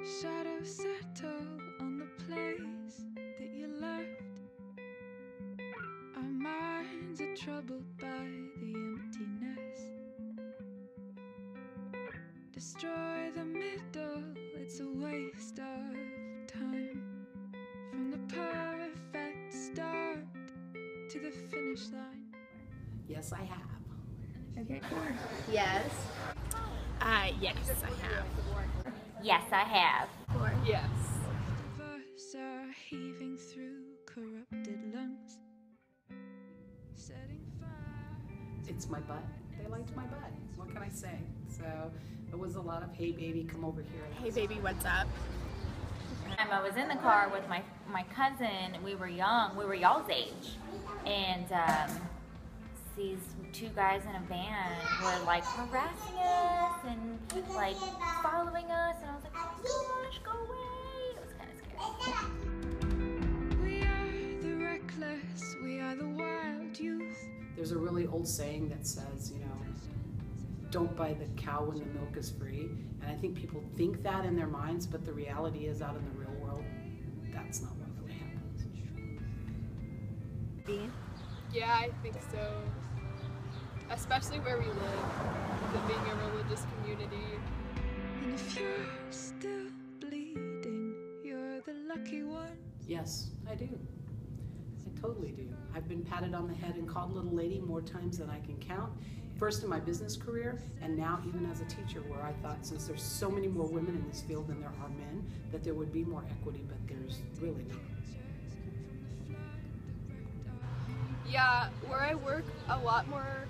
Shadows settle on the place that you left. Our minds are troubled by the emptiness. Destroy the middle, it's a waste of time. From the perfect start to the finish line. Yes, I have. Okay, cool. Yes. Yes, I have. Yes, I have. Yes. Of us are heaving through corrupted lungs. Setting fire. It's my butt. They liked my butt. What can I say? So it was a lot of, hey baby, come over here. Hey baby, what's up? I was in the car with my cousin. We were young. We were y'all's age. And these two guys in a van were like harassing us and like following us. And I was like, oh my gosh, go away. It was kind of scary. We are the reckless, we are the wild youth. There's a really old saying that says, you know, don't buy the cow when the milk is free. And I think people think that in their minds, but the reality is out in the real world, that's not what really happens. Bean? Yeah, I think so. Especially where we live, with it being a religious community. And if you're still bleeding, you're the lucky one. Yes, I do. I totally do. I've been patted on the head and called little lady more times than I can count. First in my business career, and now even as a teacher, where I thought since there's so many more women in this field than there are men, that there would be more equity, but there's really not. Yeah, where I work, a lot more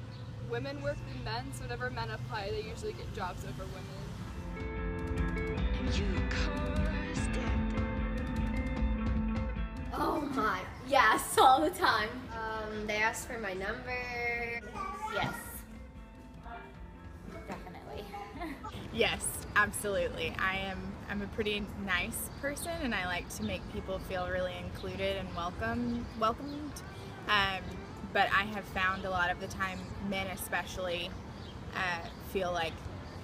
women work than men, so whenever men apply, they usually get jobs over women. And you caused it. Oh my, yes, all the time. They asked for my number. Yes. Definitely. Yes, absolutely. I'm a pretty nice person, and I like to make people feel really included and welcomed. But I have found a lot of the time, men especially, feel like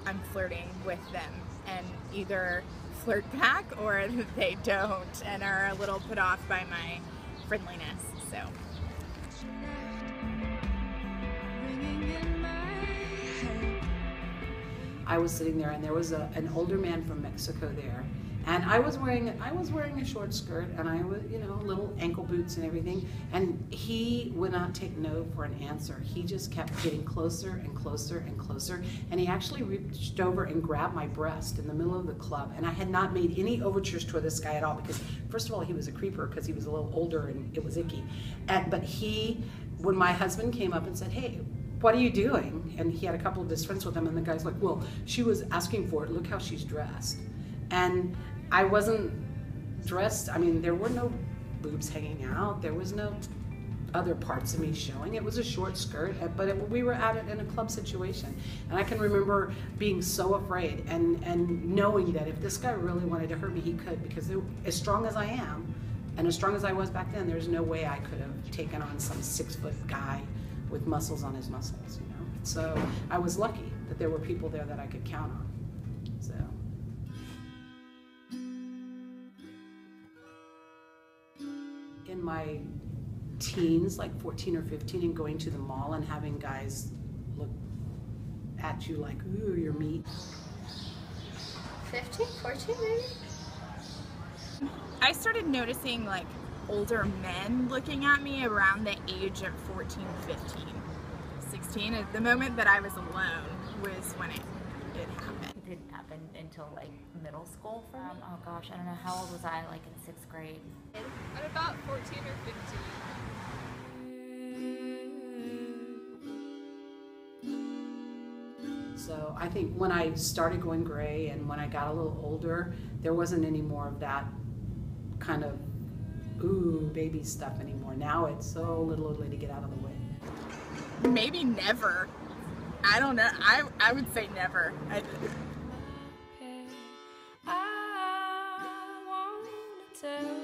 I'm flirting with them, and either flirt back or they don't, and are a little put off by my friendliness. So. Ringing in my head. I was sitting there, and there was an older man from Mexico there, and I was wearing a short skirt, and I was, you know, little ankle boots and everything, and he would not take no for an answer. He just kept getting closer and closer and closer, and he actually reached over and grabbed my breast in the middle of the club, and I had not made any overtures toward this guy at all, because first of all, he was a creeper because he was a little older and it was icky. But when my husband came up and said, hey, what are you doing? And he had a couple of his friends with him, and the guy's like, well, she was asking for it, look how she's dressed. And I wasn't dressed, I mean, there were no boobs hanging out, there was no other parts of me showing. It was a short skirt, but we were at it in a club situation. And I can remember being so afraid and knowing that if this guy really wanted to hurt me, he could, because as strong as I am, and as strong as I was back then, there's no way I could have taken on some 6-foot guy with muscles on his muscles, you know? So I was lucky that there were people there that I could count on, so. In my teens, like 14 or 15, and going to the mall and having guys look at you like, ooh, you're meat. 15, 14 maybe? I started noticing like older men looking at me around the age of 14, 15, 16. The moment that I was alone was when it happened. It didn't happen until like middle school for me. Oh gosh, I don't know, how old was I, like in 6th grade? At about 14 or 15. So I think when I started going gray and when I got a little older, there wasn't any more of that kind of ooh baby stuff anymore. Now it's little old lady, get out of the way. Maybe never. I don't know. I would say never. I wanna tell